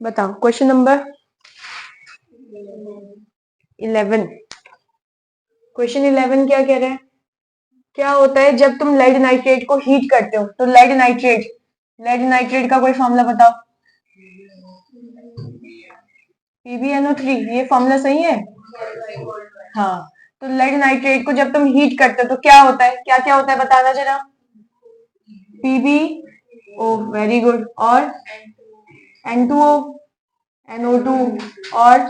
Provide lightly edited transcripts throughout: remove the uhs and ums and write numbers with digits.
बताओ question number 11। Question 11 क्या कह रहे हैं? क्या होता है जब तुम लेड नाइट्रेट को हीट करते हो? तो लेड नाइट्रेट का कोई फॉर्मूला बताओ। PbNO3, ये फॉर्मूला सही है? हाँ, तो लेड नाइट्रेट को जब तुम हीट करते हो तो क्या होता है, क्या क्या होता है बताना जरा। PbO, वेरी गुड, और N2O, NO2 और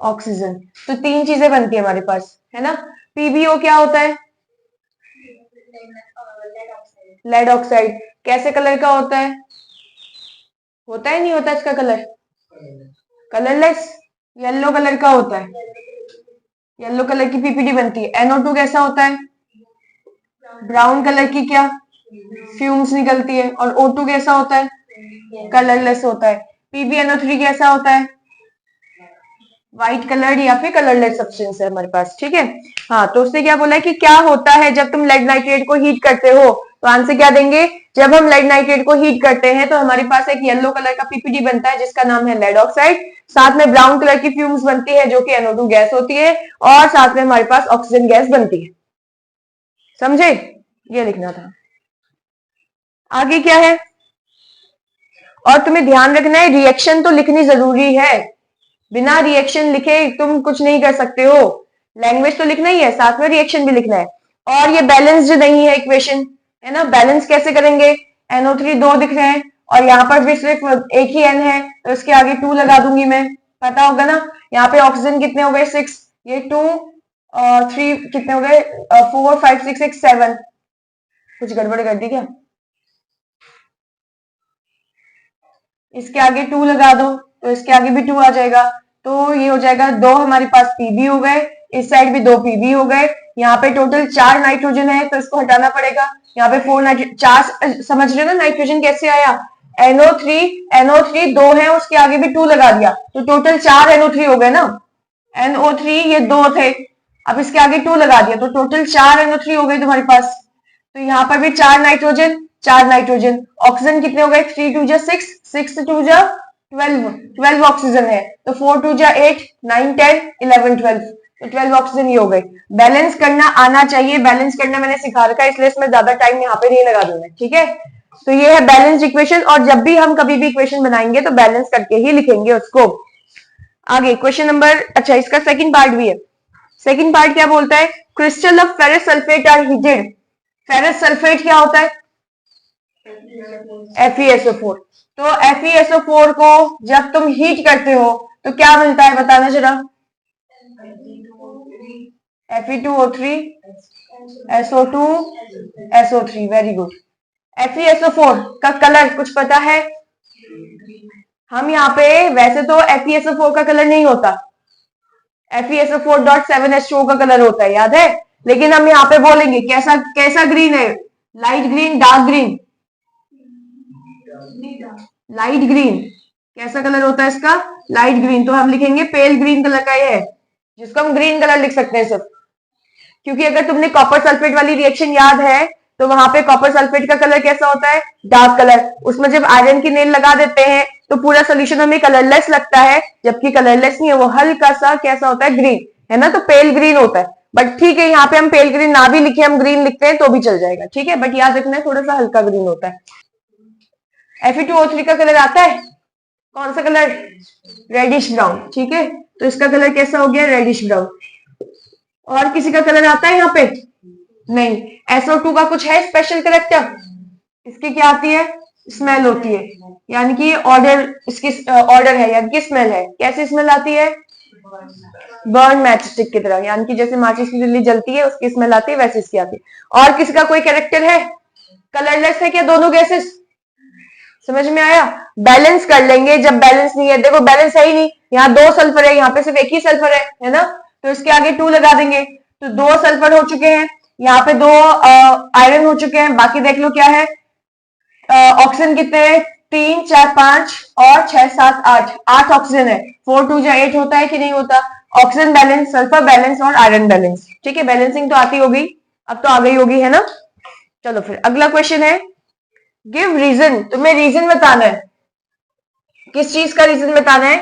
ऑक्सीजन। तो तीन चीजें बनती है हमारे पास, है ना। PbO क्या होता है? Lead oxide. कैसे कलर का होता है? होता है नहीं होता इसका कलर? कलरलेस, येलो कलर का होता है। येलो कलर की पीपीडी बनती है। NO2 कैसा होता है? ब्राउन कलर की क्या फ्यूम्स निकलती है। और O2 कैसा होता है? कलरलेस होता है। PbNO3 कैसा होता है? व्हाइट कलर्ड या फिर कलरलेस सब्सटेंस है हमारे पास, ठीक है। हाँ, तो उसने क्या बोला है कि क्या होता है जब तुम लेड नाइट्रेट को हीट करते हो? तो आंसर क्या देंगे? जब हम लेड नाइट्रेट को हीट करते हैं तो हमारे पास एक येलो कलर का पीपीडी बनता है जिसका नाम है लेड ऑक्साइड। साथ में ब्राउन कलर की फ्यूम्स बनती है जो कि NO2 गैस होती है, और साथ में हमारे पास ऑक्सीजन गैस बनती है। समझे? ये लिखना था। आगे क्या है? और तुम्हें ध्यान रखना है, रिएक्शन तो लिखनी जरूरी है। बिना रिएक्शन लिखे तुम कुछ नहीं कर सकते हो। लैंग्वेज तो लिखना ही है, साथ में रिएक्शन भी लिखना है। और ये बैलेंस्ड नहीं है इक्वेशन, है ना। बैलेंस कैसे करेंगे? NO3 दो दिख रहे हैं और यहाँ पर भी सिर्फ एक ही N है, तो इसके आगे 2 लगा दूंगी मैं, पता होगा ना। यहाँ पे ऑक्सीजन कितने हो गए? 6, ये 2 और 3 कितने हो गए? 4 5 6 6 7। कुछ गड़बड़ कर दी क्या? इसके आगे 2 लगा दो तो इसके आगे भी 2 आ जाएगा, तो ये हो जाएगा 2 हमारे पास Pb हो गए, इस साइड भी 2 Pb हो गए। यहाँ पे टोटल 4 नाइट्रोजन है तो इसको हटाना पड़ेगा। यहाँ पे 4 नाइट्रोजन, 4 समझ रहे हो ना नाइट्रोजन कैसे आया? NO3 2 है, उसके आगे भी 2 लगा दिया तो टोटल 4 NO3 हो गए ना। NO3 ये 2 थे, अब इसके आगे 2 लगा दिया तो टोटल 4 NO3 हो गए तुम्हारे पास। तो यहाँ पर भी 4 नाइट्रोजन, 4 नाइट्रोजन। ऑक्सीजन कितने हो गए? 3 2 6, 6 2 12, 12 ऑक्सीजन है, तो 4 2 8, 9 10 11 12, तो 12 ऑक्सीजन ये हो गए। बैलेंस करना आना चाहिए, बैलेंस करना मैंने सिखा रखा है, इसलिए इसमें ज्यादा टाइम यहाँ पे नहीं लगा दूंगा, ठीक है। तो ये है बैलेंस इक्वेशन, और जब भी हम कभी भी इक्वेशन बनाएंगे तो बैलेंस करके ही लिखेंगे उसको। आगे क्वेश्चन नंबर, अच्छा इसका सेकंड पार्ट भी है। सेकंड पार्ट क्या बोलता है? Crystal of ferrous sulphate are heated. Ferrous sulphate क्या होता है? FeSO4। तो FeSO4 को जब तुम हीट करते हो तो क्या मिलता है बताना जरा। Fe2O3 SO2 SO3, very good. FeSO4 का कलर कुछ पता है? हम यहाँ पे वैसे तो FeSO4 का कलर नहीं होता, FeSO4.7H2O का कलर होता है, याद है। लेकिन हम यहाँ पे बोलेंगे कैसा कैसा ग्रीन है? Light green, dark green? Light green. कैसा कलर होता है इसका? Light green. तो हम लिखेंगे पेल ग्रीन कलर का ये है, जिसको हम ग्रीन कलर लिख सकते हैं सिर्फ। क्योंकि अगर तुमने कॉपर सल्फेट वाली रिएक्शन याद है तो वहां पे कॉपर सल्फेट का कलर कैसा होता है? Dark colour. उसमें जब आयरन की नेल लगा देते हैं तो पूरा सोल्यूशन हमें कलरलेस लगता है, जबकि कलरलेस नहीं है, वो हल्का सा कैसा होता है? ग्रीन, है ना। तो पेल ग्रीन होता है। बट ठीक है, यहाँ पे हम पेल ग्रीन ना भी लिखे, हम ग्रीन लिखते हैं तो भी चल जाएगा, ठीक है। बट याद रखना है थोड़ा सा हल्का ग्रीन होता है। Fe2O3 का कलर आता है, कौन सा कलर? रेडिश ब्राउन, ठीक है। तो इसका कलर कैसा हो गया? Reddish brown. और किसी का कलर आता है यहाँ पे? नहीं। SO2 का कुछ है स्पेशल करेक्टर? इसकी क्या आती है? स्मेल होती है, यानी कि ऑर्डर, इसकी ऑर्डर है यानी कि स्मेल है। कैसी स्मेल आती है? बर्न मैचस्टिक की तरह, यानी कि जैसे माचिस की तिल्ली जलती है उसकी स्मेल आती है, वैसे इसकी आती है। और किसी का कोई कैरेक्टर है? कलरलेस है क्या दोनों गैसेस? समझ में आया? बैलेंस कर लेंगे जब बैलेंस नहीं है। देखो बैलेंस है ही नहीं, यहाँ 2 सल्फर है, यहाँ पे सिर्फ एक ही सल्फर है ना। तो इसके आगे 2 लगा देंगे तो 2 सल्फर हो चुके हैं, यहाँ पे 2 आयरन हो चुके हैं। बाकी देख लो क्या है, ऑक्सीजन कितने हैं? 3 4 5 और 6 7 8, 8 ऑक्सीजन है। 4 2 8 होता है कि नहीं होता? ऑक्सीजन बैलेंस, सल्फर बैलेंस और आयरन बैलेंस, ठीक है। बैलेंसिंग तो आती होगी, अब तो आ गई होगी, है ना। चलो फिर अगला क्वेश्चन है, गिव रीजन। तुम्हें रीजन बताना है। किस चीज का रीजन बताना है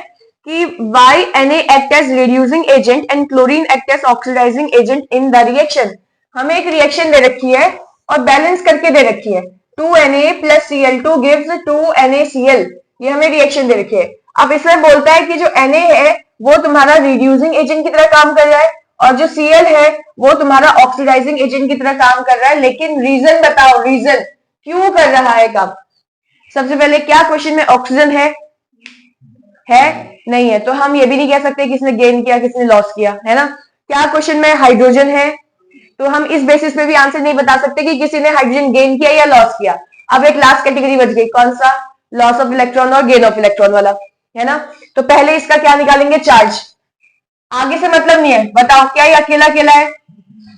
कि Y Na act as reducing agent and chlorine act as oxidizing agent in the reaction। हमें एक रिएक्शन दे रखी है और बैलेंस करके दे रखी है 2Na plus Cl2 gives 2NaCl। ये हमें रिएक्शन दे रखी है। अब इसमें बोलता है कि जो Na है वो तुम्हारा रिड्यूसिंग एजेंट की तरह काम कर रहा है और जो Cl है वो तुम्हारा ऑक्सीडाइजिंग एजेंट की तरह काम कर रहा है। लेकिन रीजन बताओ, रीजन क्यों कर रहा है काम। सबसे पहले क्या क्वेश्चन में ऑक्सीजन है नहीं है, तो हम ये भी नहीं कह सकते किसने गेन किया किसने लॉस किया, है ना। क्या क्वेश्चन में हाइड्रोजन है, तो हम इस बेसिस पे भी आंसर नहीं बता सकते कि किसी ने हाइड्रोजन गेन किया या लॉस किया। अब एक लास्ट कैटेगरी बच गई, कौन सा, लॉस ऑफ इलेक्ट्रॉन और गेन ऑफ इलेक्ट्रॉन वाला, है ना। तो पहले इसका क्या निकालेंगे, चार्ज। आगे से मतलब नहीं है, बताओ क्या ये अकेला अकेला है,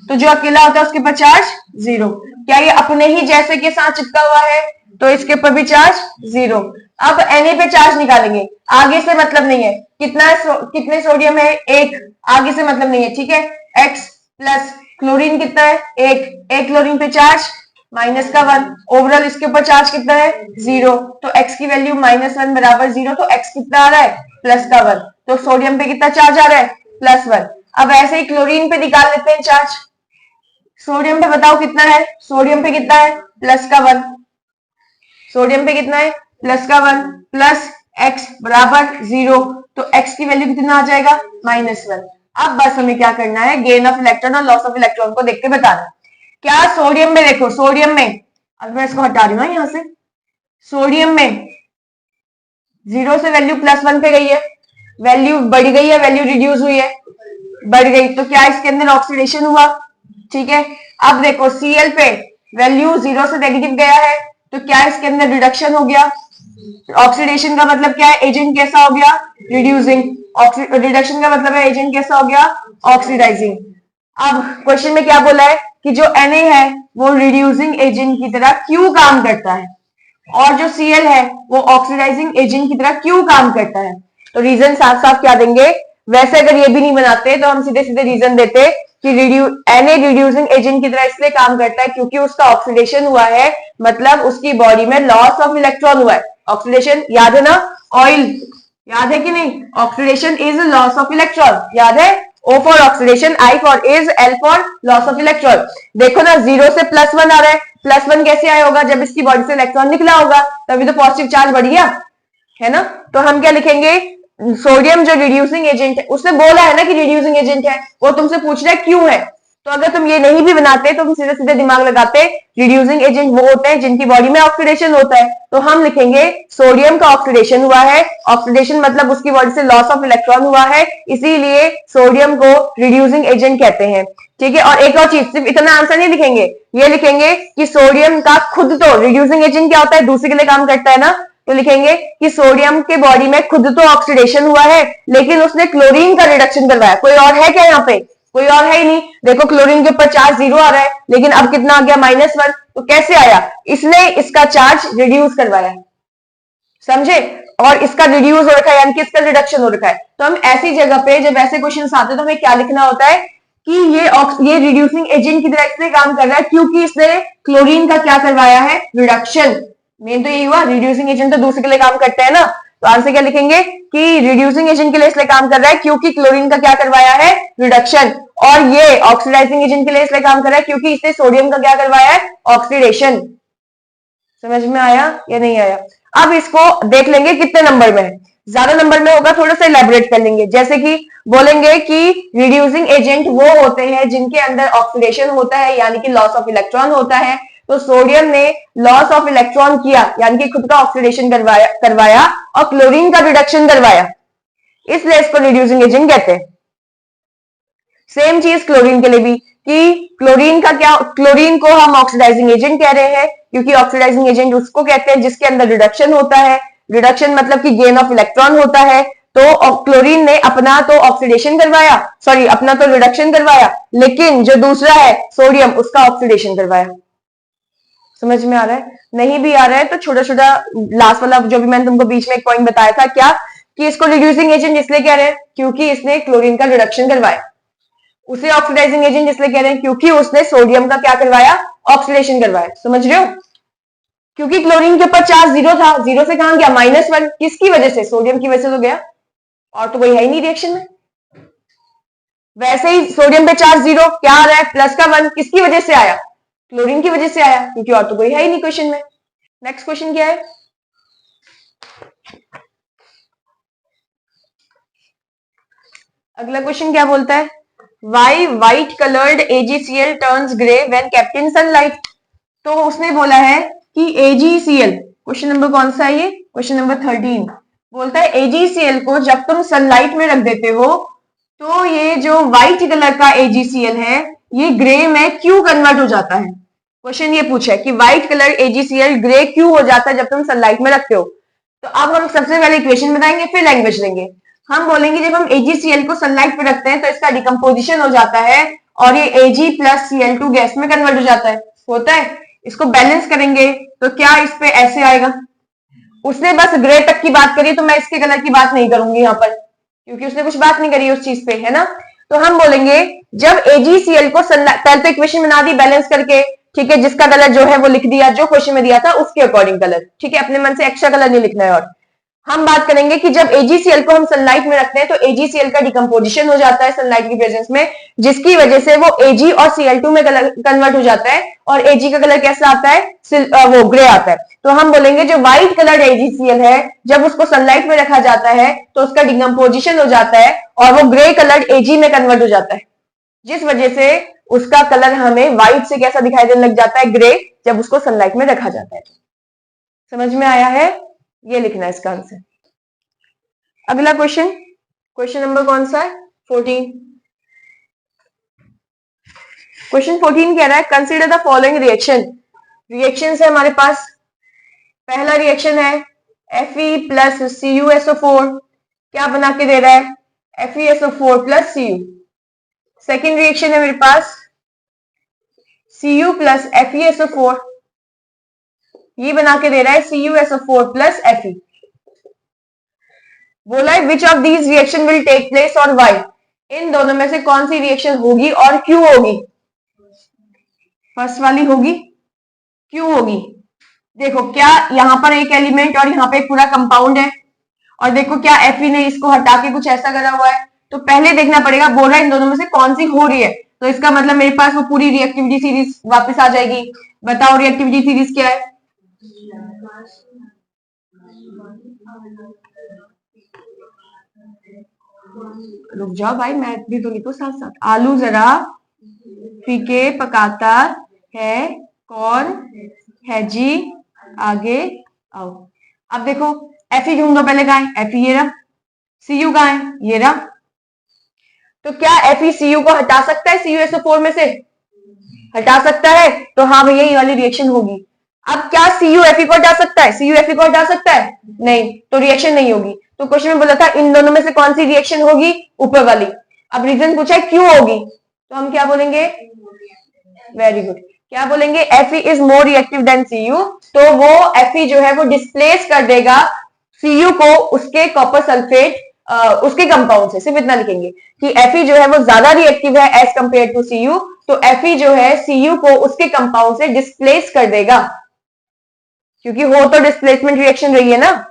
तो जो अकेला होता है उसके ऊपर चार्ज जीरो। क्या ये अपने ही जैसे के साथ चिपका हुआ है, तो इसके ऊपर भी चार्ज जीरो। अब Na पे चार्ज निकालेंगे, आगे से मतलब नहीं है, कितने सोडियम है, एक, आगे से मतलब नहीं है, ठीक है। X प्लस क्लोरीन कितना है, एक क्लोरीन पे चार्ज -1, ओवरऑल इसके ऊपर चार्ज कितना है, जीरो। तो X की वैल्यू -1 बराबर जीरो, तो X कितना आ रहा है, +1। तो सोडियम पे कितना चार्ज आ रहा है, +1। अब ऐसे ही क्लोरीन पे निकाल लेते हैं चार्ज। सोडियम पे बताओ कितना है, सोडियम पे कितना है, +1। सोडियम पे कितना है, +1 प्लस X बराबर जीरो, तो X की वैल्यू कितना आ जाएगा, -1। अब बस हमें क्या करना है, गेन ऑफ इलेक्ट्रॉन और लॉस ऑफ इलेक्ट्रॉन को देख के बताना। क्या सोडियम में, देखो सोडियम में, अब मैं इसको हटा रही हूँ यहां से, सोडियम में जीरो से वैल्यू +1 पे गई है, वैल्यू बढ़ गई है, वैल्यू रिड्यूस हुई है, बढ़ गई, तो क्या इसके अंदर ऑक्सीडेशन हुआ, ठीक है। अब देखो Cl पे वैल्यू जीरो से नेगेटिव गया है, तो क्या इसके अंदर रिडक्शन हो गया। ऑक्सीडेशन का मतलब क्या है, एजेंट कैसा हो गया, रिड्यूसिंग। रिडक्शन का मतलब है एजेंट कैसा हो गया, ऑक्सीडाइजिंग। अब क्वेश्चन में क्या बोला है कि जो Na है वो रिड्यूसिंग एजेंट की तरह क्यों काम करता है और जो Cl है वो ऑक्सीडाइजिंग एजेंट की तरह क्यों काम करता है। तो रीजन साफ साफ क्या देंगे, वैसे अगर ये भी नहीं बनाते तो हम सीधे सीधे रीजन देते कि Na रिड्यूसिंग एजेंट की तरह इसलिए काम करता है क्योंकि उसका ऑक्सीडेशन हुआ है, मतलब उसकी बॉडी में लॉस ऑफ इलेक्ट्रॉन हुआ है। ऑक्सीडेशन याद है ना, ऑयल याद है कि नहीं, oxidation is loss of electron, याद है, O for oxidation, I for is, L for loss of electron. देखो ना जीरो से +1 आ रहा है, +1 कैसे आया होगा, जब इसकी बॉडी से इलेक्ट्रॉन निकला होगा तभी तो पॉजिटिव चार्ज बढ़ गया, है ना। तो हम क्या लिखेंगे, सोडियम जो रिड्यूसिंग एजेंट है, उसने बोला है ना कि रिड्यूसिंग एजेंट है, वो तुमसे पूछ रहा है क्यों है। तो अगर तुम ये नहीं भी बनाते तो तुम सीधे सीधे दिमाग लगाते, रिड्यूसिंग एजेंट वो होते हैं जिनकी बॉडी में ऑक्सीडेशन होता है। तो हम लिखेंगे सोडियम का ऑक्सीडेशन हुआ है, ऑक्सीडेशन मतलब उसकी बॉडी से लॉस ऑफ इलेक्ट्रॉन हुआ है, इसीलिए सोडियम को रिड्यूसिंग एजेंट कहते हैं, ठीक है। और एक और चीज, सिर्फ इतना आंसर नहीं लिखेंगे, ये लिखेंगे कि सोडियम का खुद तो रिड्यूसिंग एजेंट क्या होता है, दूसरे के लिए काम करता है ना, तो लिखेंगे कि सोडियम के बॉडी में खुद तो ऑक्सीडेशन हुआ है लेकिन उसने क्लोरीन का रिडक्शन करवाया। कोई और है क्या यहाँ पे, कोई और है ही नहीं। देखो क्लोरीन के ऊपर चार्ज जीरो आ रहा है लेकिन अब कितना आ गया, -1। तो कैसे आया, इसने इसका चार्ज रिड्यूस करवाया, समझे, और इसका रिड्यूस हो रखा है यानी कि इसका रिडक्शन हो रखा है। तो हम ऐसी जगह पे जब ऐसे क्वेश्चन आते हैं तो हमें क्या लिखना होता है कि ये रिड्यूसिंग एजेंट की तरह इसलिए काम कर रहा है क्योंकि इसने क्लोरीन का क्या करवाया है, रिडक्शन। मेन तो यही हुआ, रिड्यूसिंग एजेंट तो दूसरे के लिए काम करते हैं ना, तो आंसर क्या लिखेंगे कि रिड्यूसिंग एजेंट के लिए इसलिए काम कर रहा है क्योंकि क्लोरीन का क्या करवाया है, रिडक्शन। और ये ऑक्सीडाइजिंग एजेंट के लिए इसलिए काम कर रहा है क्योंकि इसने सोडियम का क्या करवाया है, ऑक्सीडेशन। समझ में आया या नहीं आया। अब इसको देख लेंगे कितने नंबर में है, ज्यादा नंबर में होगा थोड़ा सा इलेबोरेट कर लेंगे। जैसे कि बोलेंगे कि रिड्यूसिंग एजेंट वो होते हैं जिनके अंदर ऑक्सीडेशन होता है यानी कि लॉस ऑफ इलेक्ट्रॉन होता है। तो सोडियम ने लॉस ऑफ इलेक्ट्रॉन किया यानी कि खुद का ऑक्सीडेशन करवाया और क्लोरीन का रिडक्शन करवाया, इसलिए इसको रिड्यूसिंग एजेंट कहते हैं। सेम चीज क्लोरीन के लिए भी कि क्लोरीन का क्या, क्लोरीन को हम ऑक्सीडाइजिंग एजेंट कह रहे हैं क्योंकि ऑक्सीडाइजिंग एजेंट उसको कहते हैं जिसके अंदर रिडक्शन होता है, रिडक्शन मतलब कि गेन ऑफ इलेक्ट्रॉन होता है। तो क्लोरीन ने अपना तो ऑक्सीडेशन करवाया, सॉरी अपना तो रिडक्शन करवाया, लेकिन जो दूसरा है सोडियम उसका ऑक्सीडेशन करवाया। समझ में आ रहा है, नहीं भी आ रहा है तो छोटा छोटा लास्ट वाला जो भी मैंने तुमको बीच में एक पॉइंट बताया था, क्या कि इसको रिड्यूसिंग एजेंट इसलिए कह रहे हैं क्योंकि इसने क्लोरीन का रिडक्शन करवाया, उसे ऑक्सीडाइजिंग एजेंट इसलिए कह रहे हैं क्योंकि उसने सोडियम का क्या करवाया, ऑक्सीडेशन करवाया। समझ रहे हो, क्योंकि क्लोरीन के ऊपर चार्ज जीरो था, जीरो से कहां गया -1, किसकी वजह से? सोडियम की वजह से तो गया, और तो कोई है ही नहीं रिएक्शन में। वैसे ही सोडियम पे चार्ज जीरो, क्या आ रहा है? प्लस का 1, किसकी वजह से आया? क्लोरीन की वजह से आया, क्योंकि और तो कोई है ही नहीं क्वेश्चन में। नेक्स्ट क्वेश्चन क्या है? अगला क्वेश्चन क्या बोलता है? Why white coloured AgCl turns grey when kept in sunlight. तो उसने बोला है कि AgCl, क्वेश्चन नंबर कौन सा है ये? क्वेश्चन नंबर 13 बोलता है AgCl को जब तुम सनलाइट में रख देते हो तो ये जो व्हाइट कलर का AgCl है ये ग्रे में क्यों कन्वर्ट हो जाता है? क्वेश्चन ये पूछा है कि व्हाइट कलर AgCl ग्रे क्यों हो जाता है जब तुम सनलाइट में रखते हो। तो अब हम सबसे पहले इक्वेशन बताएंगे, फिर लैंग्वेज लेंगे। हम बोलेंगे जब हम AgCl को सनलाइट पे रखते हैं तो इसका डिकम्पोजिशन हो जाता है और ये Ag प्लस Cl2 गैस में कन्वर्ट हो जाता है, होता है। इसको बैलेंस करेंगे तो क्या इस पे ऐसे आएगा। उसने बस ग्रे तक की बात करी तो मैं इसके कलर की बात नहीं करूंगी यहाँ पर, क्योंकि उसने कुछ बात नहीं करी उस चीज पे, है ना। तो हम बोलेंगे जब AgCl को सनलाइट, पहले तो इक्वेशन बना दी बैलेंस करके, ठीक है, जिसका कलर जो है वो लिख दिया, जो क्वेश्चन में दिया था उसके अकॉर्डिंग कलर, ठीक है, अपने मन से एक्स्ट्रा कलर नहीं लिखना है। और हम बात करेंगे कि जब AgCl को हम सनलाइट में रखते हैं तो AgCl का डिकम्पोजिशन हो जाता है सनलाइट की प्रेजेंस में, जिसकी वजह से वो Ag और Cl2 में कन्वर्ट हो जाता है और Ag का कलर कैसा आता है? वो ग्रे आता है। तो हम बोलेंगे जो व्हाइट कलर AgCl है जब उसको सनलाइट में रखा जाता है तो उसका डिकम्पोजिशन हो जाता है और वो ग्रे कलर Ag में कन्वर्ट हो जाता है, जिस वजह से उसका कलर हमें व्हाइट से कैसा दिखाई देने लग जाता है? ग्रे, जब उसको सनलाइट में रखा जाता है। समझ में आया है? ये लिखना है इसका आंसर। अगला क्वेश्चन, क्वेश्चन नंबर कौन सा है? 14। क्वेश्चन 14 कह रहा है consider the following reaction. Reaction है हमारे पास, पहला रिएक्शन है Fe प्लस CuSO4, क्या बना के दे रहा है? FeSO4 plus Cu। Second reaction है मेरे पास Cu प्लस FeSO4, ये बना के दे रहा है CuSO4 प्लस Fe। बोला है which of these reaction will take place और वाई, इन दोनों में से कौन सी रिएक्शन होगी और क्यों होगी? फर्स्ट वाली होगी, क्यों होगी? देखो क्या यहाँ पर एक एलिमेंट और यहाँ पे एक पूरा कंपाउंड है, और देखो क्या Fe ने इसको हटा के कुछ ऐसा करा हुआ है, तो पहले देखना पड़ेगा, बोल रहा है इन दोनों में से कौन सी हो रही है, तो इसका मतलब मेरे पास वो पूरी रिएक्टिविटी सीरीज वापस आ जाएगी। बताओ रिएक्टिविटी सीरीज क्या है? रुक जाओ भाई, मैं भी तो लिखो साथ साथ। आलू जरा फीके पकाता है, कौन है जी आगे आओ। अब देखो Fe ढूंढ दो पहले, कहा है Fe? ये रहा। Cu कहा है? ये रहा। तो क्या Fe Cu को हटा सकता है CuSO4 में से? हटा सकता है, तो हाँ भैया ये वाली रिएक्शन होगी। अब क्या Cu Fe को हटा सकता है? Cu Fe को हटा सकता है? नहीं, तो रिएक्शन नहीं होगी। तो क्वेश्चन में बोला था इन दोनों में से कौन सी रिएक्शन होगी? ऊपर वाली। अब रीजन पूछा है क्यों होगी, तो हम क्या बोलेंगे? वेरी गुड, क्या बोलेंगे? Fe is more reactive than Cu, तो वो Fe जो है वो डिस्प्लेस कर देगा Cu को उसके कॉपर सल्फेट उसके कंपाउंड से। सिर्फ इतना लिखेंगे कि Fe जो है वो ज्यादा रिएक्टिव है एज कंपेयर टू Cu, तो Fe जो है Cu को उसके कंपाउंड से डिस्प्लेस कर देगा, क्योंकि हो तो डिस्प्लेसमेंट रिएक्शन रही है ना।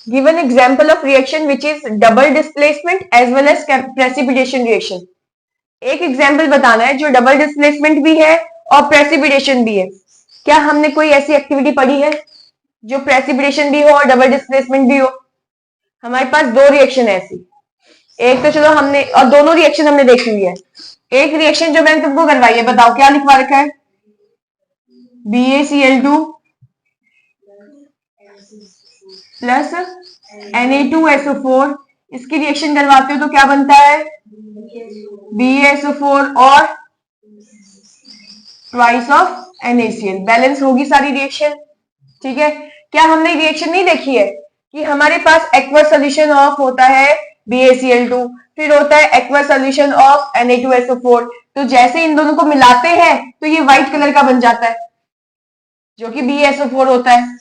Give an example of reaction which is double displacement as well as precipitation reaction. एक एग्जाम्पल बताना है जो डबल डिस्प्लेसमेंट भी है और प्रेसिपिटेशन भी है। क्या हमने कोई ऐसी एक्टिविटी पढ़ी है जो प्रेसिपिटेशन भी हो और डबल डिस्प्लेसमेंट भी हो? हमारे पास दो रिएक्शन है ऐसी, एक तो चलो हमने, और दोनों रिएक्शन हमने देखी हुई है। एक रिएक्शन जो मैंने तुमको करवाई है, बताओ क्या लिखवा रखा है? BaCl2 प्लस Na2SO4, इसकी रिएक्शन करवाते हो तो क्या बनता है? BaSO4 और ट्वाइस ऑफ NaCl। बैलेंस होगी सारी रिएक्शन, ठीक है। क्या हमने रिएक्शन नहीं देखी है कि हमारे पास एक्वस सोल्यूशन ऑफ होता है BaCl2, फिर होता है एक्वस सोल्यूशन ऑफ Na2SO4, तो जैसे इन दोनों को मिलाते हैं तो ये व्हाइट कलर का बन जाता है जो कि BaSO4 होता है,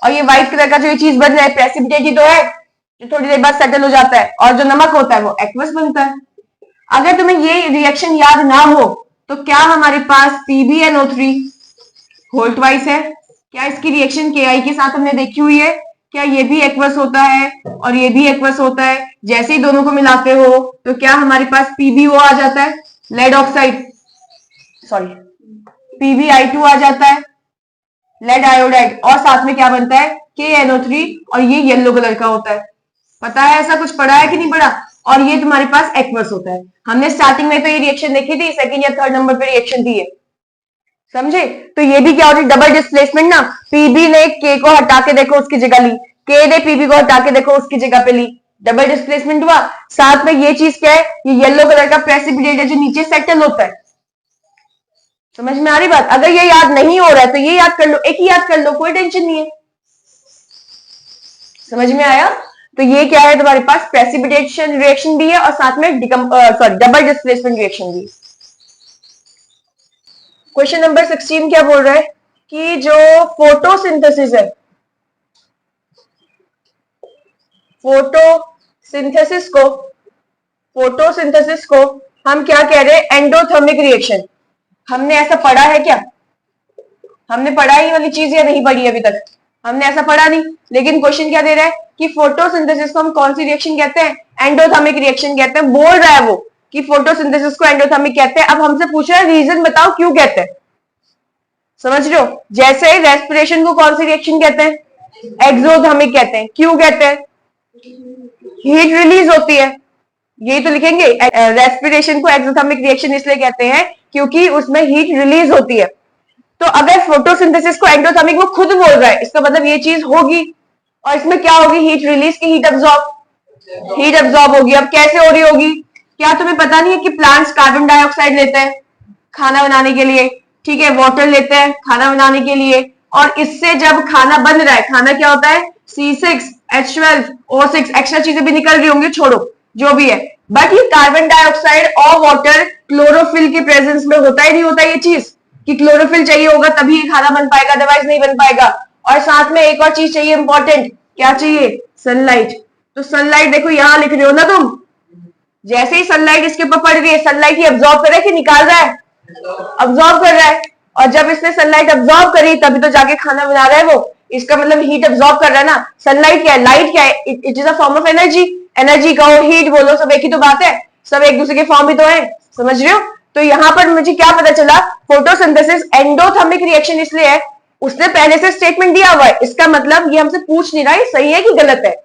और ये व्हाइट कलर का जो ये चीज बन रहा है प्रेसिपिटेट ही तो है, जो थोड़ी देर बाद सेटल हो जाता है, और जो नमक होता है वो एक्वस बनता है। अगर तुम्हें ये रिएक्शन याद ना हो तो क्या हमारे पास PbNO3 होल ट्वाइस है? क्या इसकी रिएक्शन Ki के साथ हमने देखी हुई है? क्या ये भी एक्वस होता है और ये भी एक्वस होता है? जैसे ही दोनों को मिलाते हो तो क्या हमारे पास PbO आ जाता है, लेड ऑक्साइड, सॉरी PbI2 आ जाता है, लेड आयोडाइड, और साथ में क्या बनता है, KNO3, और ये येलो कलर का होता है। पता है ऐसा कुछ पढ़ा है कि नहीं पढ़ा? और ये तुम्हारे पास एक्वस होता है। हमने स्टार्टिंग में तो ये रिएक्शन देखी थी, सेकंड या थर्ड नंबर पे रिएक्शन थी ये, समझे? तो ये भी क्या होती है, डबल डिस्प्लेसमेंट ना। पीबी ने के को हटा के देखो उसकी जगह ली, के ने पीबी को हटा के देखो उसकी जगह पे ली, डबल डिस्प्लेसमेंट हुआ। साथ में ये चीज क्या है, ये येलो कलर का प्रेसिपिटेट है जो नीचे सेटल होता है। समझ में आ रही बात? अगर ये याद नहीं हो रहा है तो ये याद कर लो, एक ही याद कर लो, कोई टेंशन नहीं है। समझ में आया? तो ये क्या है, तुम्हारे पास प्रेसिपिटेशन रिएक्शन भी है और साथ में डबल डिस्प्लेसमेंट रिएक्शन भी। क्वेश्चन नंबर 16 क्या बोल रहा है कि जो फोटोसिंथेसिस है, फोटोसिंथेसिस को हम क्या कह रहे हैं, एंडोथर्मिक रिएक्शन। हमने ऐसा पढ़ा है क्या? हमने पढ़ा ही वाली चीज या नहीं पढ़ी अभी तक? हमने ऐसा पढ़ा नहीं, लेकिन क्वेश्चन क्या दे रहा है कि फोटोसिंथेसिस को हम कौन सी रिएक्शन कहते हैं, एंडोथर्मिक रिएक्शन कहते हैं। बोल रहा है वो कि फोटोसिंथेसिस को एंडोथर्मिक कहते हैं। अब हमसे पूछ रहा है रीजन बताओ क्यों कहते हैं। समझ रहे हो? जैसे रेस्पिरेशन को कौन सी रिएक्शन कहते हैं, एक्सोथर्मिक कहते हैं। क्यों कहते हैं? हीट रिलीज होती है, यही तो लिखेंगे। रेस्पिरेशन को एक्सोथर्मिक रिएक्शन इसलिए कहते हैं क्योंकि उसमें हीट रिलीज होती है। तो अगर फोटोसिंथेसिस को एंडोथर्मिक वो खुद बोल रहा है, इसका मतलब ये चीज होगी। और इसमें क्या होगी, हीट रिलीज की हीट अब्सॉर्ब, हीट अब्सॉर्ब होगी। अब कैसे हो रही होगी? क्या तुम्हें पता नहीं है कि प्लांट्स कार्बन डाइऑक्साइड लेते हैं खाना बनाने के लिए, ठीक है, वाटर लेते हैं खाना बनाने के लिए, और इससे जब खाना बन रहा है, खाना क्या होता है, C6H12O6, एक्स्ट्रा चीजें भी निकल रही होंगी, छोड़ो जो भी है, बट ये कार्बन डाइऑक्साइड और वाटर क्लोरोफिल के प्रेजेंस में होता ही नहीं होता ये चीज, कि क्लोरोफिल चाहिए होगा तभी ये खाना बन पाएगा, अदरवाइज नहीं बन पाएगा। और साथ में एक और चीज चाहिए इंपॉर्टेंट, क्या चाहिए, सनलाइट। तो सनलाइट देखो यहां लिख रहे हो ना तुम, जैसे ही सनलाइट इसके ऊपर पड़ रही है, सनलाइट ही अब्सॉर्ब कर रहा है कि निकाल रहा है, अब्सॉर्ब कर रहा है। और जब इसने सनलाइट अब्सॉर्ब करी तभी तो जाके खाना बना रहा है वो, इसका मतलब हीट अब्सॉर्ब कर रहा है ना। सनलाइट क्या है, लाइट क्या है, it is a form of energy. Energy कहो, हीट बोलो, सब एक ही तो बात है, सब एक दूसरे के फॉर्म ही तो है। समझ रहे हो? तो यहां पर मुझे क्या पता चला, फोटोसिंथेसिस एंडोथर्मिक रिएक्शन इसलिए है, उसने पहले से स्टेटमेंट दिया हुआ है, इसका मतलब ये हमसे पूछ नहीं रहा है सही है कि गलत है,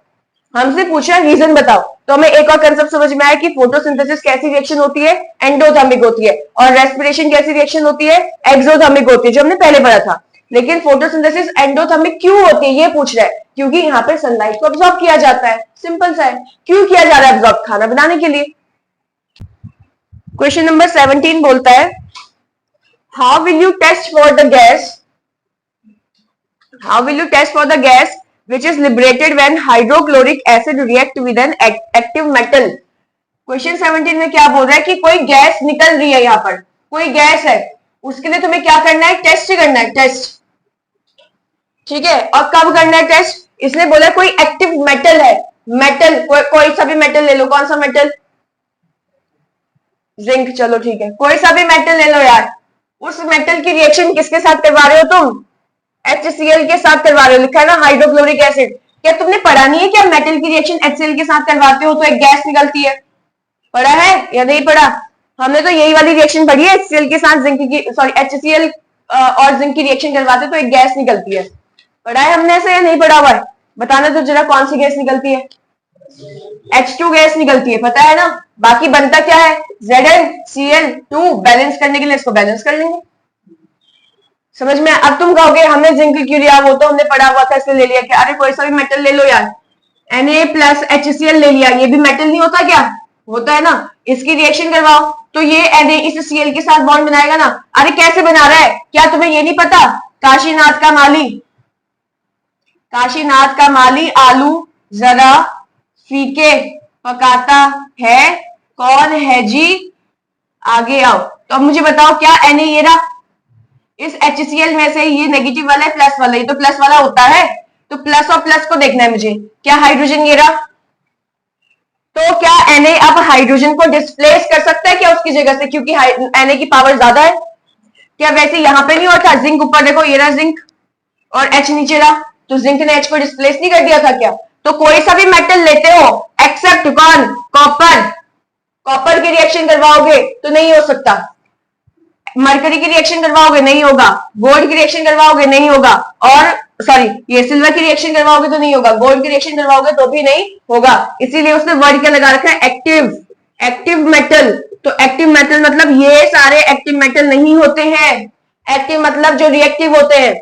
हमसे पूछा रीजन बताओ। तो हमें एक और कंसेप्ट समझ में आया कि फोटोसिंथेसिस कैसी रिएक्शन होती है, एंडोथर्मिक होती है, और रेस्पिरेशन कैसी रिएक्शन होती है, एक्सोथर्मिक होती है, जो हमने पहले पढ़ा था। लेकिन फोटोसिंथेसिस एंडोथर्मिक क्यों होती है ये पूछ रहा है, क्योंकि यहाँ पे सनलाइट को अब्सॉर्ब किया जाता है, सिंपल सा है। क्यों किया जा रहा है अब्सॉर्ब, खाना बनाने के लिए। क्वेश्चन नंबर 17 बोलता है, how will you test for the gas, how will you test for the gas which is liberated when hydrochloric acid react with an active metal। Question 17 में क्या बोल रहा है कि कोई गैस निकल रही है, यहाँ पर कोई गैस है, उसके लिए तुम्हें क्या करना है, टेस्ट करना है, टेस्ट, ठीक है। और कब करना है टेस्ट, इसने बोला कोई एक्टिव मेटल है, मेटल कोई सा भी मेटल ले लो, कौन सा मेटल, जिंक, चलो ठीक है, कोई सा भी मेटल ले लो यार। उस मेटल की रिएक्शन किसके साथ करवा रहे हो तुम, HCl के साथ करवा रहे हो, लिखा है ना हाइड्रोक्लोरिक एसिड। क्या तुमने पढ़ा नहीं है क्या, मेटल की रिएक्शन HCl के साथ करवाते हो तो एक गैस निकलती है, पढ़ा है या नहीं पढ़ा? हमने तो यही वाली रिएक्शन पढ़ी है, HCl के साथ जिंक की, सॉरी HCl और जिंक की रिएक्शन करवाते तो एक गैस निकलती है, पढ़ा है हमने ऐसे या नहीं पढ़ा हुआ है? बताना तो जरा कौन सी गैस निकलती है, H2 गैस निकलती है, पता है ना। बाकी बनता क्या है, ZnCl2, बैलेंस करने के लिए इसको बैलेंस कर लेंगे। समझ में? अब तुम कहोगे हमने जिंक क्यों लिया, वो तो हमने पढ़ा हुआ था इसलिए ले लिया। क्या, अरे कोई सा भी मेटल ले लो यार, Na+HCl ले लिया, ये भी मेटल नहीं होता क्या, होता है ना। इसकी रिएक्शन करवाओ तो ये Na इस Cl के साथ बॉन्ड बनाएगा ना। अरे कैसे बना रहा है, क्या तुम्हें ये नहीं पता, काशीनाथ का माली, काशीनाथ का माली आलू जरा फीके पकाता है, कौन है जी, आगे आओ। तो अब मुझे बताओ, क्या Na ये रहा, इस HCl में से ये नेगेटिव वाला है प्लस वाला, ये तो प्लस वाला होता है, तो प्लस और प्लस को देखना है मुझे। क्या हाइड्रोजन ये रहा, तो क्या Na अब हाइड्रोजन को डिस्प्लेस कर सकता है क्या उसकी जगह से, क्योंकि Na की पावर ज्यादा है? क्या वैसे यहां पे नहीं हुआ था, जिंक ऊपर देखो, ये रहा जिंक और H नीचे रहा, तो जिंक ने H को डिस्प्लेस नहीं कर दिया था क्या? तो कोई सा भी मेटल लेते हो एक्सेप्ट कौन, कॉपर, कॉपर की रिएक्शन करवाओगे तो नहीं हो सकता, मरकरी की रिएक्शन करवाओगे नहीं होगा, गोल्ड की रिएक्शन करवाओगे नहीं होगा, और सॉरी ये सिल्वर की रिएक्शन करवाओगे तो नहीं होगा, गोल्ड की रिएक्शन करवाओगे तो भी नहीं होगा। इसीलिए उसने वर्ड क्या लगा रखा है, एक्टिव, एक्टिव मेटल। तो एक्टिव मेटल मतलब ये सारे एक्टिव मेटल नहीं होते हैं, एक्टिव मतलब जो रिएक्टिव होते हैं,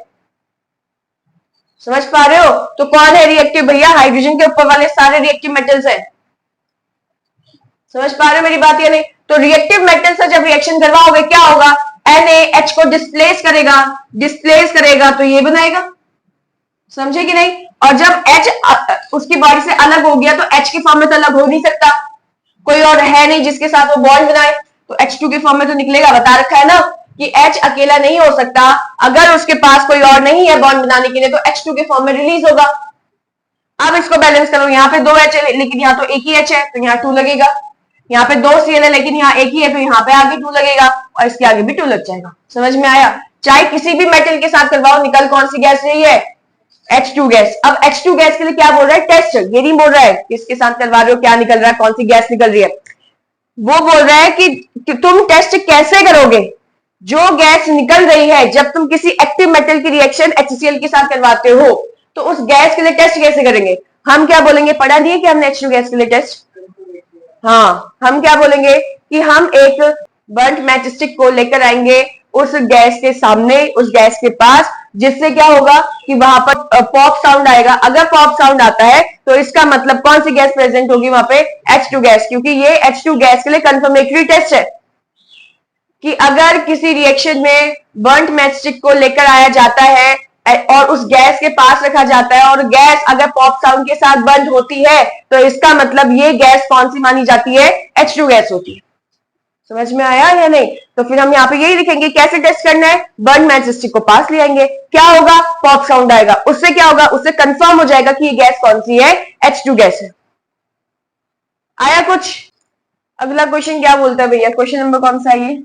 समझ पा रहे हो? तो कौन है रिएक्टिव भैया, हाइड्रोजन के ऊपर वाले सारे रिएक्टिव मेटल्स हैं। समझ पा रहे हो मेरी बात या नहीं? तो रिएक्टिव मेटल से जब रिएक्शन करवाओगे क्या होगा, NaH को डिस्प्लेस करेगा, डिस्प्लेस करेगा तो ये बनाएगा, समझे कि नहीं? और जब H उसकी बॉडी से अलग हो गया तो H के फॉर्म में तो अलग हो नहीं सकता, कोई और है नहीं जिसके साथ वो बॉन्ड बनाए, तो H2 के फॉर्म में तो निकलेगा, बता रखा है ना कि H अकेला नहीं हो सकता, अगर उसके पास कोई और नहीं है बॉन्ड बनाने के लिए तो H2 के फॉर्म में रिलीज होगा। अब इसको बैलेंस करो, यहाँ पे 2 H है लेकिन यहाँ तो एक ही H है तो यहाँ 2 लगेगा, यहाँ पे 2 Cl है लेकिन यहाँ एक ही है तो यहाँ पे आगे 2 लगेगा और इसके आगे भी 2 लग जाएगा। समझ में आया? चाहे किसी भी मेटल के साथ करवाओ, निकल कौन सी गैस रही है, H2 गैस। अब H2 गैस के लिए क्या बोल रहा है, टेस्ट, ये नहीं बोल रहा है किसके साथ करवा रहे हो, क्या निकल रहा है, कौन सी गैस निकल रही है, वो बोल रहा है कि तुम टेस्ट कैसे करोगे, जो गैस निकल रही है जब तुम किसी एक्टिव मेटल की रिएक्शन HCl के साथ करवाते हो तो उस गैस के लिए टेस्ट कैसे करेंगे। हम क्या बोलेंगे, पढ़ा नहीं है कि हमने H2 गैस के लिए टेस्ट, हाँ हम क्या बोलेंगे कि हम एक बर्न्ट मैच स्टिक को लेकर आएंगे उस गैस के सामने, उस गैस के पास, जिससे क्या होगा कि वहां पर पॉप साउंड आएगा। अगर पॉप साउंड आता है तो इसका मतलब कौन सी गैस प्रेजेंट होगी वहां पे, H2 गैस, क्योंकि ये H2 गैस के लिए कंफर्मेटरी टेस्ट है कि अगर किसी रिएक्शन में बर्न्ट मैच स्टिक को लेकर आया जाता है और उस गैस के पास रखा जाता है और गैस अगर पॉप साउंड के साथ बंद होती है तो इसका मतलब ये गैस कौन सी मानी जाती है, H2 गैस होती है। समझ में आया या नहीं? तो फिर हम यहाँ पे यही लिखेंगे, कैसे टेस्ट करना है, बर्न मैच स्टिक को पास ले आएंगे, क्या होगा, पॉप साउंड आएगा, उससे क्या होगा, उससे कंफर्म हो जाएगा कि ये गैस कौन सी है, H2 गैस है। आया कुछ? अगला क्वेश्चन क्या बोलता है भैया, क्वेश्चन नंबर कौन सा है ये,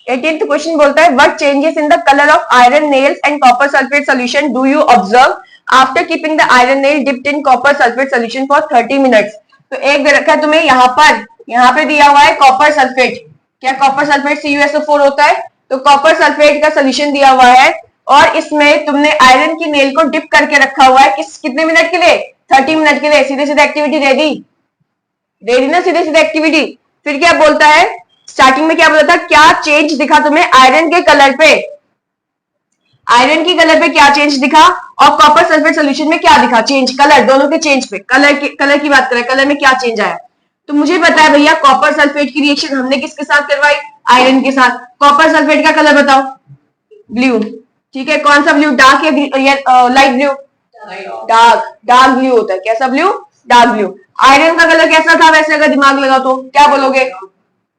18th क्वेश्चन बोलता है, what changes in the colour of iron nails and copper sulphate solution do you observe after keeping the iron nail dipped in copper sulphate solution for 30 minutes. तो एक दे रखा है तुम्हें यहाँ पे दिया हुआ है कॉपर सल्फेट, क्या कॉपर सल्फेट CuSO4 होता है, तो कॉपर सल्फेट का सोल्यूशन दिया हुआ है और इसमें तुमने आयरन की नेल को डिप करके रखा हुआ है, कितने मिनट के लिए, 30 मिनट के लिए। सीधे सीधे एक्टिविटी रेडी ना, सीधे सीधे एक्टिविटी। फिर क्या बोलता है, स्टार्टिंग में क्या बोला था, क्या चेंज दिखा तुम्हें आयरन के कलर पे, आयरन की कलर पे क्या चेंज दिखा और कॉपर सल्फेट सोल्यूशन में क्या दिखा चेंज, कलर, दोनों के चेंज पे, कलर की बात करें, कलर में क्या चेंज आया। तो मुझे पता है भैया कॉपर सल्फेट की रिएक्शन हमने किसके साथ करवाई, आयरन के साथ। कॉपर सल्फेट का कलर बताओ, ब्लू, ठीक है, कौन सा ब्लू, डार्क या लाइट ब्लू, डार्क ब्लू होता है, कैसा ब्लू, डार्क ब्लू। आयरन का कलर कैसा था वैसे अगर दिमाग लगाओ तो क्या बोलोगे,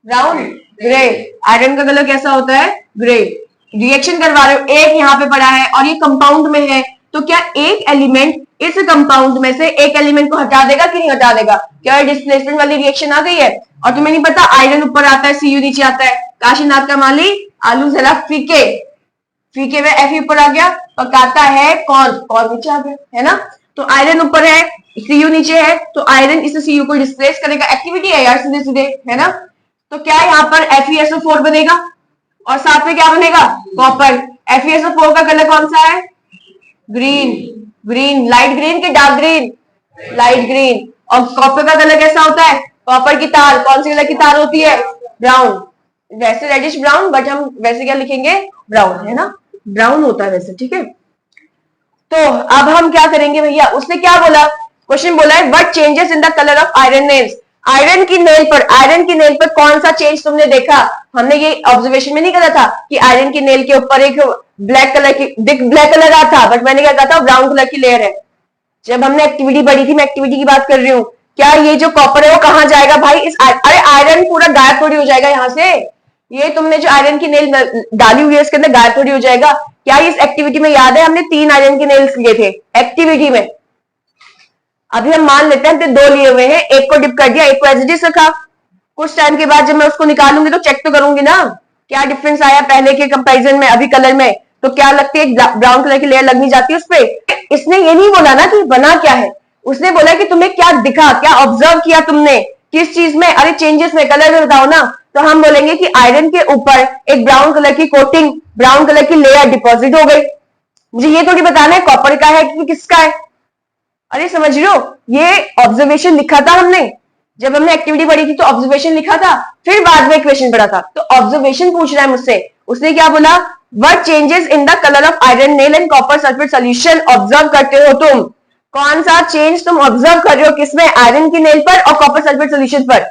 ब्राउन, ग्रे। आयरन का कलर कैसा होता है, ग्रे। रिएक्शन करवा रहे हो, एक यहाँ पे पड़ा है और ये कंपाउंड में है, तो क्या एक एलिमेंट इस कंपाउंड में से एक एलिमेंट को हटा देगा कि नहीं हटा देगा, क्या डिस्प्लेसमेंट वाली रिएक्शन आ गई है। और तुम्हें नहीं पता आयरन ऊपर आता है, Cu नीचे आता है, काशीनाथ का माली आलू जरा फीके, फीके में Fe ऊपर आ गया, पकाता है कौन नीचे आ गया, है ना। तो आयरन ऊपर है, Cu नीचे है, तो आयरन इस Cu को डिस्प्लेस करेगा, एक्टिविटी है यार सीधे सीधे, है ना। तो क्या यहाँ पर FeSO4 बनेगा और साथ में क्या बनेगा, कॉपर। FeSO4 का कलर कौन सा है, ग्रीन, लाइट ग्रीन के डार्क ग्रीन, लाइट ग्रीन। और कॉपर का कलर कैसा होता है, कॉपर की तार कौन सी कलर की तार होती है, ब्राउन, वैसे रेडिश ब्राउन, बट हम वैसे क्या लिखेंगे, ब्राउन, है ना, ब्राउन होता है वैसे, ठीक है। तो अब हम क्या करेंगे भैया, उसने क्या बोला, क्वेश्चन बोला है what changes in the colour of iron nails, iron की नेल पर कौन सा चेंज तुमने देखा। हमने ये ऑब्जर्वेशन में नहीं करा था कि आयरन की नेल के ऊपर एक ब्लैक कलर का था, बट मैंने क्या कहा था, ब्राउन कलर की लेयर है। जब हमने एक्टिविटी पढ़ी थी, मैं एक्टिविटी की बात कर रही हूँ, क्या ये जो कॉपर है वो कहाँ जाएगा भाई, अरे आयरन पूरा गायब थोड़ी हो जाएगा यहाँ से, ये तुमने जो आयरन की नेल डाली हुई है इसके अंदर गायब थोड़ी हो जाएगा। क्या इस एक्टिविटी में याद है, हमने 3 आयरन के नेल्स लिए थे एक्टिविटी में, अभी हम मान लेते हैं हमने दो लिए हुए हैं, एक को डिप कर दिया, एक को एज इट इज रखा। कुछ टाइम के बाद जब मैं उसको निकालूंगी तो चेक तो करूंगी ना क्या डिफरेंस आया पहले के कंपैरिजन में अभी कलर में। तो क्या लगती है ब्राउन कलर की लेयर लगनी जाती है उस पर। इसने ये नहीं बोला ना कि बना क्या है, उसने बोला कि तुम्हें क्या दिखा, क्या ऑब्जर्व किया तुमने किस चीज में। अरे चेंजेस में कलर में बताओ ना, तो हम बोलेंगे कि आयरन के ऊपर एक ब्राउन कलर की कोटिंग, ब्राउन कलर की लेयर डिपॉजिट हो गई। मुझे ये थोड़ी बताना है कॉपर का है कि किसका है। अरे समझ रहे हो, ये ऑब्जर्वेशन लिखा था हमने जब हमने एक्टिविटी पढ़ी थी, तो ऑब्जर्वेशन लिखा था, फिर बाद में क्वेश्चन पढ़ा था। तो ऑब्जर्वेशन पूछ रहा है मुझसे, उसने क्या बोला, what changes in the colour of iron nail and copper sulphate solution observe करते हो तुम। कौन सा चेंज तुम ऑब्जर्व कर रहे हो, किसमें, आयरन की नेल पर और कॉपर सल्फेट सोल्यूशन पर।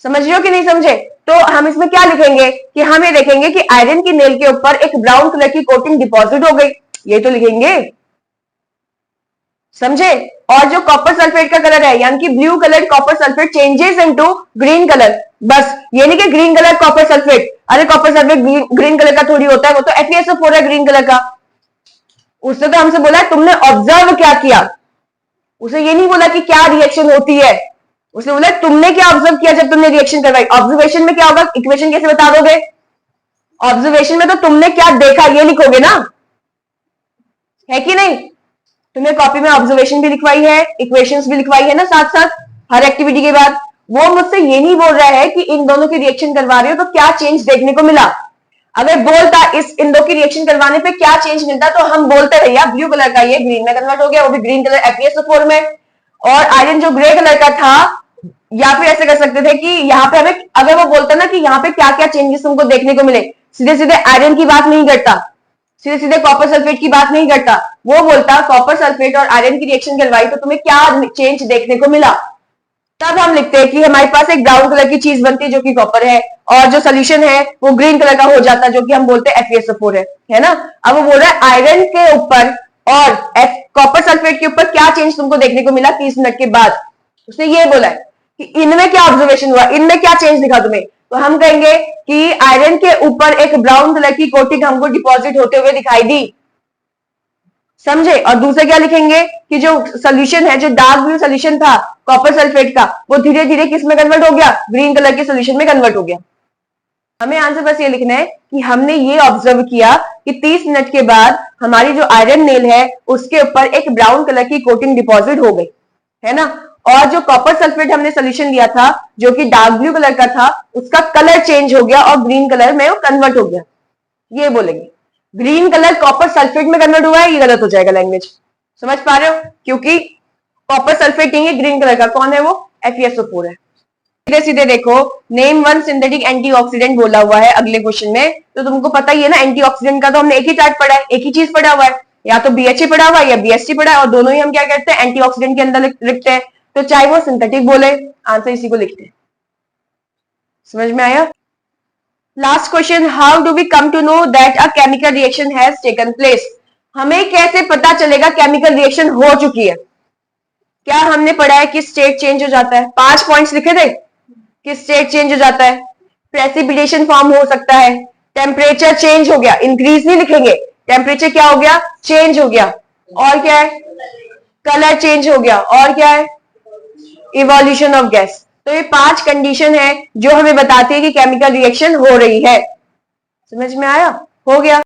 समझ रहे हो कि नहीं समझे। तो हम इसमें क्या लिखेंगे कि हम ये देखेंगे कि आयरन की नेल के ऊपर एक ब्राउन कलर की कोटिंग डिपॉजिट हो गई, ये तो लिखेंगे, समझे। और जो कॉपर सल्फेट का कलर है, यानी कि blue colour copper sulphate changes into green colour. बस ये नहीं कि ग्रीन कलर कॉपर सल्फेट, अरे कॉपर सल्फेट ग्रीन कलर का थोड़ी होता है, वो तो FeSO4 है ग्रीन कलर का। उसने तो हमसे बोला तुमने ऑब्जर्व क्या किया, उसे ये नहीं बोला कि क्या रिएक्शन होती है, उसने बोला तुमने क्या ऑब्जर्व किया जब तुमने रिएक्शन करवाई। ऑब्जर्वेशन में क्या होगा, इक्वेशन कैसे बता दोगे। ऑब्जर्वेशन में तो तुमने क्या देखा ये लिखोगे ना, है कि नहीं। तुम्हें कॉपी में ऑब्जर्वेशन भी लिखवाई है, इक्वेशंस भी लिखवाई है ना साथ साथ हर एक्टिविटी के बाद। वो मुझसे ये नहीं बोल रहा है कि इन दोनों की रिएक्शन करवा रही हो तो क्या चेंज देखने को मिला। अगर बोलता इस इन दो की रिएक्शन करवाने पे क्या चेंज मिलता तो हम बोलते भैया ब्लू कलर का ये ग्रीन में कन्वर्ट हो गया, वो भी ग्रीन कलर FeSO4 में, और आयरन जो ग्रे कलर का था। या फिर ऐसे कर सकते थे कि यहाँ पे हमें, अगर वो बोलता ना कि यहाँ पे क्या क्या चेंजेस तुमको देखने को मिले, सीधे सीधे आयरन की बात नहीं करता, सीधे सीधे कॉपर सल्फेट की बात नहीं करता, वो बोलता कॉपर सल्फेट और आयरन की रिएक्शन करवाई तो तुम्हें क्या चेंज देखने को मिला। तब हम लिखते हैं कि हमारे पास एक ब्राउन कलर की चीज बनती है जो कि कॉपर है, और जो सोल्यूशन है वो ग्रीन कलर का हो जाता है जो कि हम बोलते हैं FeSO4 है ना। अब वो बोल रहा है आयरन के ऊपर और कॉपर सल्फेट के ऊपर क्या चेंज तुमको देखने को मिला 30 मिनट के बाद। उसने ये बोला है कि इनमें क्या ऑब्जर्वेशन हुआ, इनमें क्या चेंज दिखा तुम्हें। तो हम कहेंगे कि आयरन के ऊपर एक ब्राउन कलर की कोटिंग हमको डिपॉजिट होते हुए दिखाई दी, समझे। और दूसरा क्या लिखेंगे कि जो सोल्यूशन है, जो डार्क ब्लू सोल्यूशन था कॉपर सल्फेट का, वो धीरे धीरे किस में कन्वर्ट हो गया, ग्रीन कलर के सोल्यूशन में कन्वर्ट हो गया। हमें आंसर बस ये लिखना है कि हमने ये ऑब्जर्व किया कि 30 मिनट के बाद हमारी जो आयरन नेल है उसके ऊपर एक ब्राउन कलर की कोटिंग डिपॉजिट हो गई, है ना। और जो कॉपर सल्फेट हमने सोल्यूशन लिया था जो कि डार्क ब्लू कलर का था, उसका कलर चेंज हो गया और ग्रीन कलर में वो कन्वर्ट हो गया, ये बोलेंगे। ग्रीन कलर कॉपर सल्फेट में कन्वर्ट हुआ है, ये गलत हो जाएगा लैंग्वेज, समझ पा रहे हो, क्योंकि कॉपर सल्फेट नहीं है ग्रीन कलर का, कौन है वो, FeSO4 है। सीधे सीधे देखो, नेम वन सिंथेटिक एंटीऑक्सीडेंट बोला हुआ है अगले क्वेश्चन में, तो तुमको पता ही है ना एंटीऑक्सीडेंट का तो हमने एक ही चार्ट पढ़ा है, एक ही चीज पढ़ा हुआ है, या तो BHA पढ़ा हुआ है या BST पढ़ा है, और दोनों ही हम क्या करते हैं एंटीऑक्सीडेंट के अंदर लिखते हैं, तो चाहे वो सिंथेटिक बोले आंसर इसी को लिखते हैं। समझ में आया। Last question, how do we come to know that a chemical reaction has taken place. हमें कैसे पता चलेगा केमिकल रिएक्शन हो चुकी है। क्या हमने पढ़ा है कि स्टेट चेंज हो जाता है, 5 पॉइंट्स लिखे थे कि स्टेट चेंज हो जाता है, प्रेसिपिटेशन फॉर्म हो सकता है, टेम्परेचर चेंज हो गया, इंक्रीज नहीं लिखेंगे, टेम्परेचर क्या हो गया, चेंज हो गया, और क्या है, कलर चेंज हो गया, और क्या है, इवोल्यूशन ऑफ गैस। तो ये 5 कंडीशन है जो हमें बताती है कि केमिकल रिएक्शन हो रही है। समझ में आया, हो गया।